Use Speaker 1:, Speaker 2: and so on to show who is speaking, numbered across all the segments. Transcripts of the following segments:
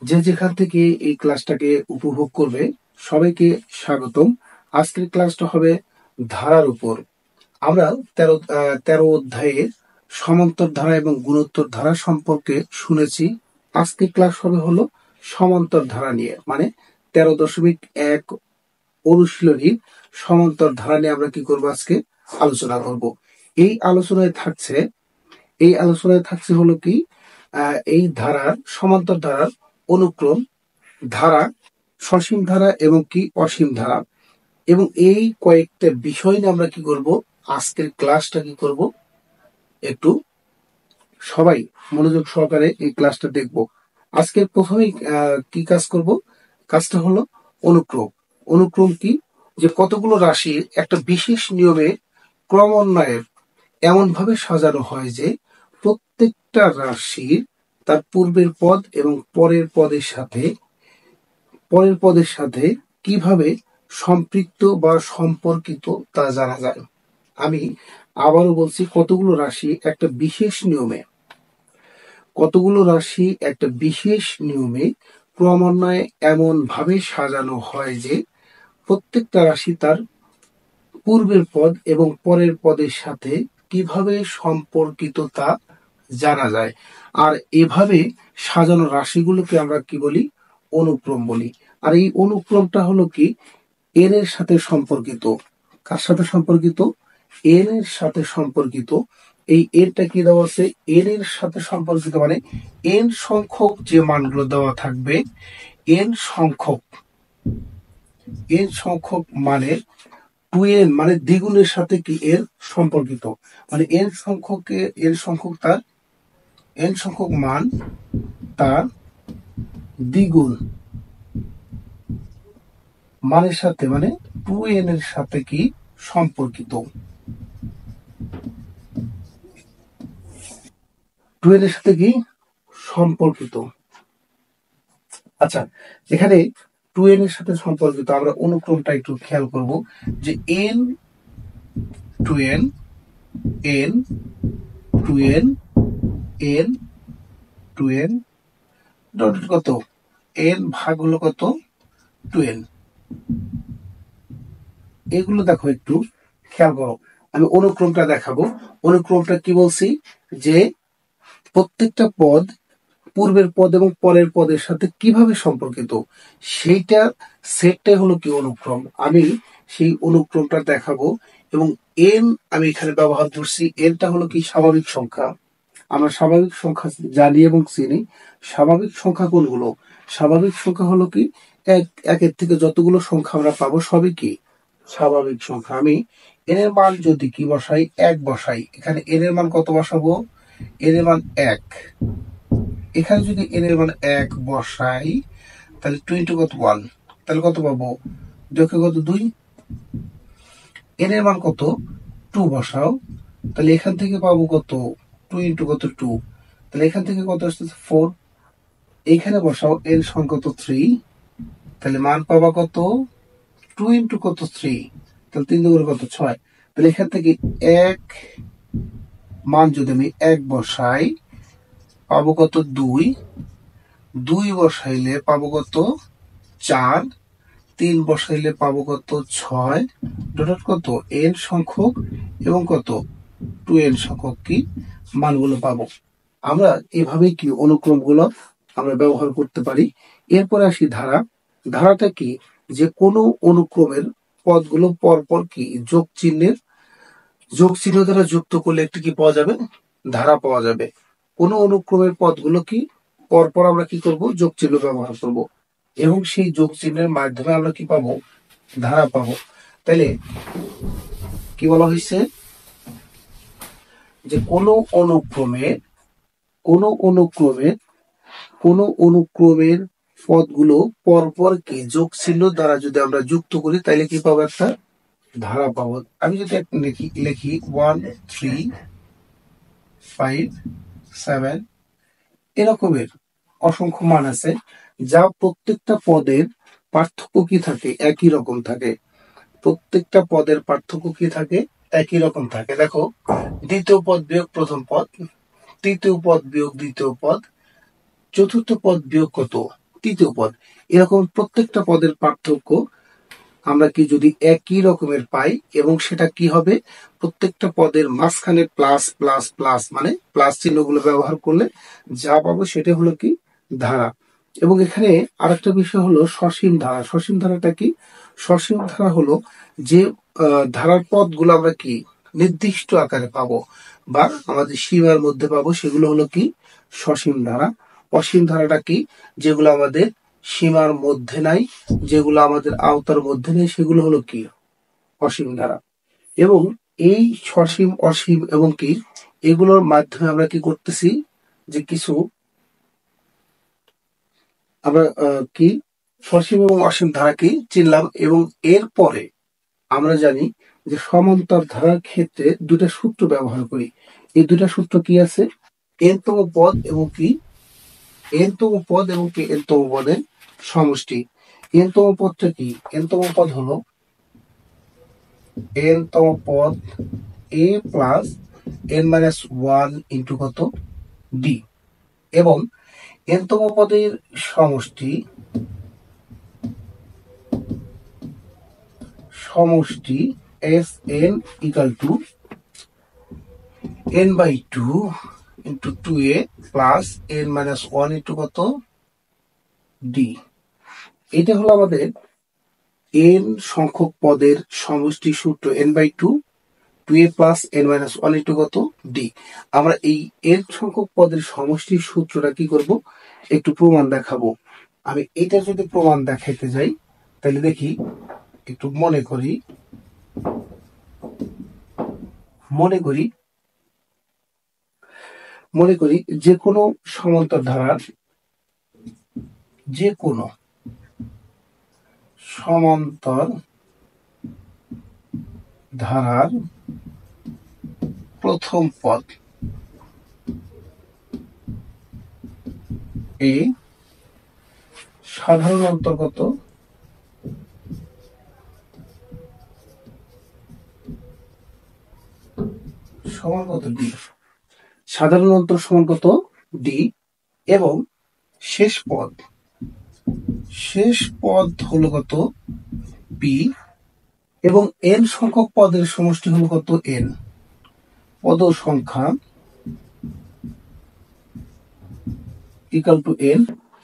Speaker 1: যে যেখান থেকে এই ক্লাসটাকে উপভোগ করবে সবাইকে স্বাগতম। আজকের ক্লাসটা হবে ধারার উপর। আমরা 13 অধ্যায়ে সমান্তর ধারা এবং গুণোত্তর ধারা সম্পর্কে শুনেছি। আজকে ক্লাস হবে হলো সমান্তর ধারা নিয়ে, মানে 13.1 অনুশীলনী সমান্তর ধারা নিয়ে আমরা কি করবো, আজকে আলোচনা করব। এই আলোচনায় থাকছে হলো কি, এই ধারার সমান্তর ধারার অনুক্রম, ধারা, সসীম ধারা এবং কি অসীম ধারা, এবং এই কয়েকটা বিষয় নিয়ে আমরা কি করব, আজকের ক্লাসটা কি করব, একটু সবাই মনোযোগ সহকারে এই ক্লাসটা দেখব। আজকের প্রথমেই কি কাজ করব, কাজটা হলো অনুক্রম। অনুক্রম কি, যে কতগুলো রাশির একটা বিশেষ নিয়মে ক্রমান্বয়ে এমন ভাবে সাজানো হয় যে প্রত্যেকটা রাশির তার পূর্বের পদ এবং পরের পদের সাথে কিভাবে সম্পৃক্ত বা সম্পর্কিত তা জানা যায়। আমি আবারও বলছি, কতগুলো রাশি একটা বিশেষ নিয়মে ক্রমান্বয়ে এমন ভাবে সাজানো হয় যে প্রত্যেকটা রাশি তার পূর্বের পদ এবং পরের পদের সাথে কিভাবে সম্পর্কিত তা জানা যায়। আর এভাবে সাজানো রাশিগুলোকে আমরা কি বলি, অনুক্রম বলি। আর এই অনুক্রমটা হলো কি, এন এর সাথে সম্পর্কিত। কার সাথে সম্পর্কিত? এন এর সাথে সম্পর্কিত। এই এরটা কি দেওয়া আছে, এন এর সাথে সম্পর্কিত, মানে এন সংখ্যক যে মানগুলো দেওয়া থাকবে, এন সংখ্যক মানে 2n, মানে দ্বিগুণের সাথে কি এর সম্পর্কিত, মানে এন সংখ্যক মান তার দ্বিগুণ মানের সাথে, মানে 2n এর সাথে কি সম্পর্কিত, 2n এর সাথে কি সম্পর্কিত। আচ্ছা, এখানে 2n এর সাথে সম্পর্কিত আমরা অনুক্রমটা একটু খেয়াল করব, যে n 2n n 2n n 2n dot কত, n ভাগ হলো কত, 2n। এগুলো দেখো, একটু খেয়াল করো, আমি অনুক্রমটা দেখাবো। অনুক্রমটা কি বলছি, যে প্রত্যেকটা পদ পূর্বের পদ এবং পরের পদের সাথে কিভাবে সম্পর্কিত, সেটটাই হলো কি অনুক্রম। আমি সেই অনুক্রমটা দেখাবো, এবং এন আমি এখানে ব্যবহার করছি। এনটা হলো কি স্বাভাবিক সংখ্যা। আমরা স্বাভাবিক সংখ্যা জানি এবং চিনি। স্বাভাবিক সংখ্যা কোনগুলো? স্বাভাবিক সংখ্যা হলো কি, একের থেকে যতগুলো সংখ্যা আমরা পাবো সবই কি স্বাভাবিক সংখ্যা। আমি এন এর মান যদি কি বসাই, 1 বসাই, এখানে এন এর মান কত বসাবো, এন এর মান 1। এখানে যদি এন এর মান 1 বসাই, তাহলে 2 ইন্টু কত 1, তাহলে কত পাবো, 2 কত 2। এন এর মান কত 2 বসাও, তাহলে এখান থেকে পাবো কত, 2 ইন্টু কত 2, তাহলে এখান থেকে কত আসতেছে 4। এইখানে বসাও এন সমান কত 3, তাহলে মান পাবা কত 2 ইন্টু কত 3, তাহলে 3 দুগুণে কত 6। তাহলে এখান থেকে 1 মান যদি আমি 1 বসাই, পাবো কত 2, 2 বসাইলে পাবো কত 4, 3 বসাইলে পাবো কত 6, ডট কত n সংখ্যক এবং কত 2n সংখ্যক কি মানগুলো পাবো। আমরা এভাবেই কি অনুক্রমগুলো আমরা ব্যবহার করতে পারি। এরপরে আসি ধারা। ধারাটা কি, যে কোনো অনুক্রমের পদগুলো পরপর কি যোগ চিহ্ন দ্বারা যুক্ত করলে একটি কি পাওয়া যাবে, ধারা পাওয়া যাবে। কোনো অনুক্রমের পদগুলো কি পরপর আমরা কি করব, যোগ চিহ্ন ব্যবহার করব, এবং সেই যোগ চিহ্নের মাধ্যমে আমরা কি পাবো, ধারা পাবো। তাইলে কি বলা হয়েছে, যে কোনো অনুক্রমের পদগুলো পরপর কি যোগ চিহ্ন দ্বারা যদি আমরা যুক্ত করি, তাইলে কি পাবো, একটা ধারা পাবো। আমি যদি লিখি 1 3 5 7, এরকমের অসংখ্য মান আছে, যা প্রত্যেকটা পদের পার্থক্য কি থাকে, একই রকম থাকে। প্রত্যেকটা পদের পার্থক্য কি থাকে, একই রকম থাকে। দেখো, দ্বিতীয় পদ বিয়োগ প্রথম পদ, তৃতীয় পদ বিয়োগ দ্বিতীয় পদ, চতুর্থ পদ বিয়োগ কত তৃতীয় পদ। এরকম প্রত্যেকটা পদের পার্থক্য আমরা কি যদি একই রকমের পাই, এবং সেটা কি হবে, প্রত্যেকটা পদের মাঝখানে প্লাস প্লাস প্লাস মানে প্লাস চিহ্নগুলো ব্যবহার করলে যা পাবো সেটা হলো কি ধারা। এবং এখানে আরেকটা বিষয় হলো সসীম ধারা। সসীম ধারাটা কি? সসীম ধারা হলো যে ধারার পদগুলো আমরা কি নির্দিষ্ট আকারে পাবো বা আমাদের সীমার মধ্যে পাবো, সেগুলো হলো কি সসীম ধারা। অসীম ধারাটা কি? যেগুলো আমাদের সীমার মধ্যে নাই, যেগুলো আমাদের আওতার মধ্যে নেই, সেগুলো হলো কি অসীম ধারা। এবং এই সসীম, অসীম এবং কি এগুলোর মাধ্যমে আমরা কি করতেছি, যে কিছু আমরা কি সসীম এবং অসীম ধারা কি চিনলাম। এবং এরপরে আমরা জানি যে সমান্তর ধারার ক্ষেত্রে দুটা সূত্র ব্যবহার করি। এই দুটা সূত্র কি আছে? এনতম পদ এবং কি এনতম পদ এবং কি এনতম পদের সমষ্টি। এনতম পদটা কি? এনতম পদ হলো এনতম পদ a plus n minus one into কত ডি, এবং এনতম পদের সমষ্টি S n equal to n by two into two a plus n minus one into কত ডি। এটা হলো আমাদের এন সংখ্যক পদের সমষ্টি সূত্র, n by two two a plus n minus one into কত ডি। আমরা এই এন সংখ্যক পদের সমষ্টির সূত্রটা কি করব, একটু প্রমাণ দেখাবো। আমি এটা যদি প্রমাণ দেখাইতে যাই তাহলে দেখি, একটু মনে করি যে কোনো সমান্তর ধারার প্রথম পদ এ সাধারণ অন্তর্গত সমান কত ডি, সাধারণ অন্তর সমান কত ডি, এবং শেষ পদ হলো কত পি, এবং এন সংখ্যক পদের সমষ্টি হলো কত এন, পদ সংখ্যা ইকাল টু এন,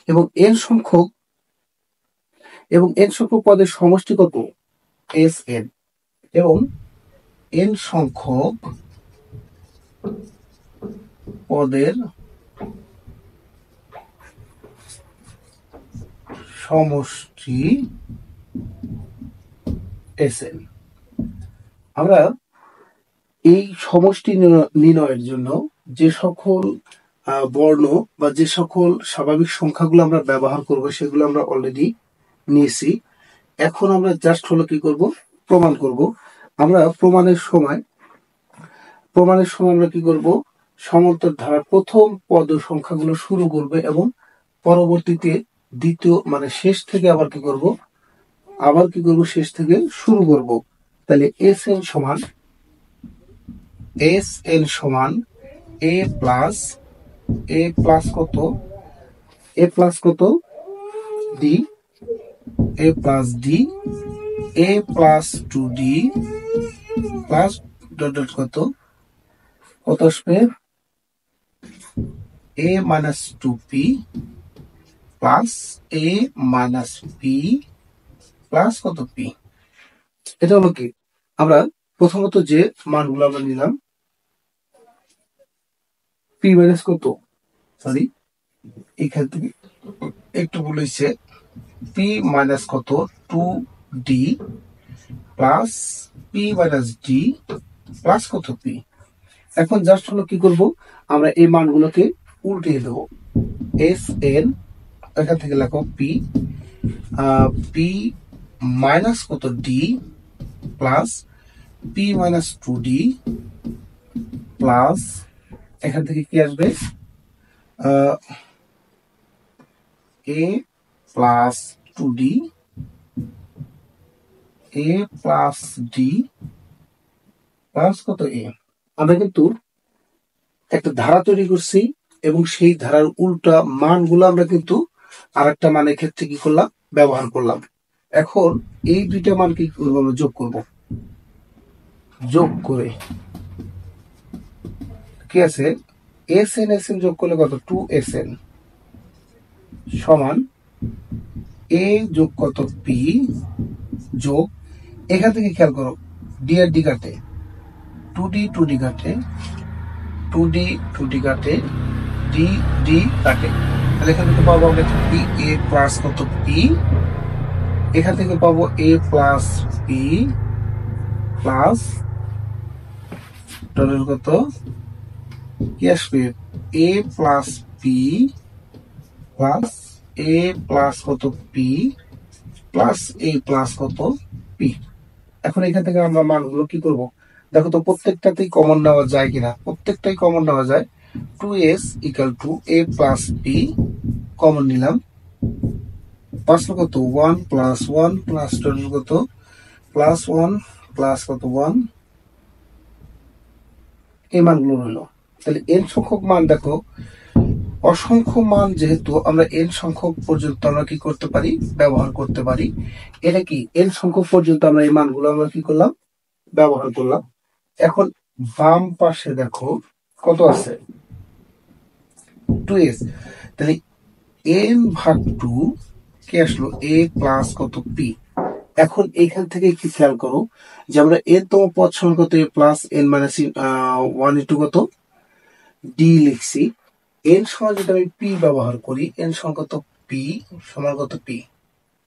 Speaker 1: এবং এন সংখ্যক পদের সমষ্টি কত এস এন, এবং এন সংখ্যক পদের সমষ্টি এস এন। আমরা এই সমষ্টি নির্ণয়ের জন্য যে সকল বর্ণ বা যে সকল স্বাভাবিক সংখ্যাগুলো আমরা ব্যবহার করব সেগুলো আমরা অলরেডি নিয়েছি। এখন আমরা জাস্ট হলো কি করব, প্রমাণ করব। আমরা প্রমাণের সময় আমরা কি করব, সমান্তর ধারার প্রথম পদ সংখ্যাগুলো শুরু করবে এবং পরবর্তীতে দ্বিতীয় মানে শেষ থেকে আবার কি করব শেষ থেকে শুরু করব। তাহলে এস এন সমান এ প্লাস কত ডি, এ প্লাস ডি, এ plus two D plus dot কত আসবে a minus two p plus a minus p plus কত পি। এটা হলো কি, আমরা প্রথমত যে মানগুলো আমরা নিলাম, পি মাইনাস কত, সরি এখান থেকে একটু বলেছে, পি মাইনাস কত two D plus P minus D plus কত পি। এখন জাস্ট হলো কি করব, আমরা এই মানগুলোকে উল্টে দেব। এস এন এখান থেকে লেখো পি মাইনাস কত D plus P minus two D plus এখান থেকে কি আসবে A plus two D, A plus D plus কত এ। আমরা কিন্তু একটা ধারা তৈরি করছি এবং সেই ধারার উল্টা মানগুলো আমরা কিন্তু আর একটা মানের ক্ষেত্রে কি করলাম, ব্যবহার করলাম। এখন এই দুইটা মান কি করবো, আমরা যোগ করব। যোগ করে কি আছে, SN যোগ করলে কত, 2SN সমান A যোগ কত, P যোগ, এখান থেকে খেয়াল করো, ডি আর ডি কাটে, 2D কাটে, 2D কাটে, ডি ডি কাটে, তাহলে এখান থেকে পাবো আমরা পি, A প্লাস কত P, এখান থেকে পাবো A plus P plus total কত কি আসবে, A plus P plus A plus কত P প্লাস A প্লাস কত P। এখন এখান থেকে আমরা মানগুলো কি করব, দেখো তো প্রত্যেকটাতেই কমন নেওয়া যায় কিনা, প্রত্যেকটাই কমন নেওয়া যায়। 2S equal to A plus P common নিলাম, পাঁচ কত 1 প্লাস 1 প্লাস টোটাল কত প্লাস 1 প্লাস কত 1, এই মানগুলো রইল। তাহলে n সংখ্যক মান দেখো, অসংখ্য মান যেহেতু আমরা n সংখ্যক পর্যন্ত আমরা কি করতে পারি, ব্যবহার করতে পারি। এটা কি n সংখ্যক পর্যন্ত আমরা এই মানগুলো আমরা কি করলাম, ব্যবহার করলাম। এখন বাম পাশে দেখো কত আছে, 2S, তাহলে n ভাগ 2 কি আসলো, A প্লাস কত P। এখন এখান থেকে কি খেয়াল করো যে আমরা n তম পদ সমান কত, A plus n minus 1 into কত D লিখছি। n সমান যদি আমি P ব্যবহার করি, n সমান কত P সমান কত P,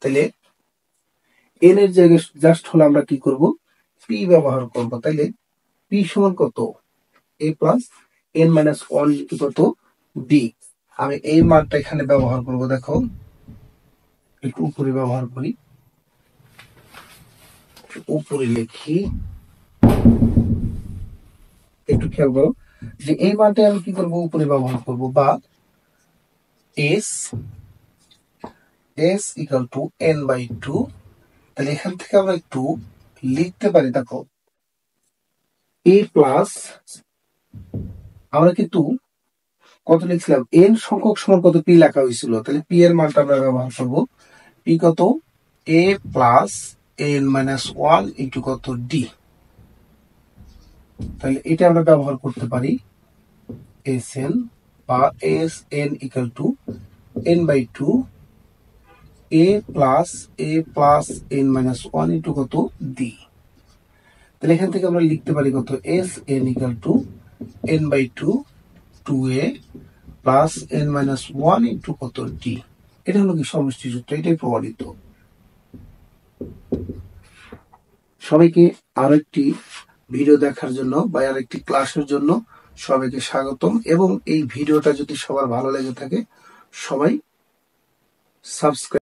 Speaker 1: তাহলে n এর জায়গায় জাস্ট হলে আমরা কি করব, P ব্যবহার করব। তাইলে P সমান কত, A plus n minus 1 into কত D। আমি এই মানটা এখানে ব্যবহার করব, দেখো একটু উপরে ব্যবহার করি, উপরে লিখি, একটু খেয়াল করো যে এই মানটা আমি কি করব, উপরে ব্যবহার করব, বা S ইকাল টু n/2। তাহলে এখান থেকে আমরা একটু লিখতে পারি, দেখো A প্লাস, আমরা কিন্তু কত লিখছিলাম, n সংখ্যক সমান কত P লেখা হয়েছিল, তাহলে P এর মানটা আমরা ব্যবহার করব, P কত A plus n minus 1 into কত D। তাহলে এটা আমরা ব্যবহার করতে পারি, SN বা SN equal to n/2 A plus n minus 1 into কত D। তাহলে এখান থেকে আমরা লিখতে পারি কত, SN equal to n/2 2A plus n minus 1 into কত D। এটা হলো কি সমষ্টি সূত্র, এটাই প্রমাণিত। সবাইকে আরেকটি ভিডিও দেখার জন্য বা আরেকটি ক্লাসের জন্য সবাইকে স্বাগতম, এবং এই ভিডিওটা যদি সবার ভালো লেগে থাকে সবাই সাবস্ক্রাইব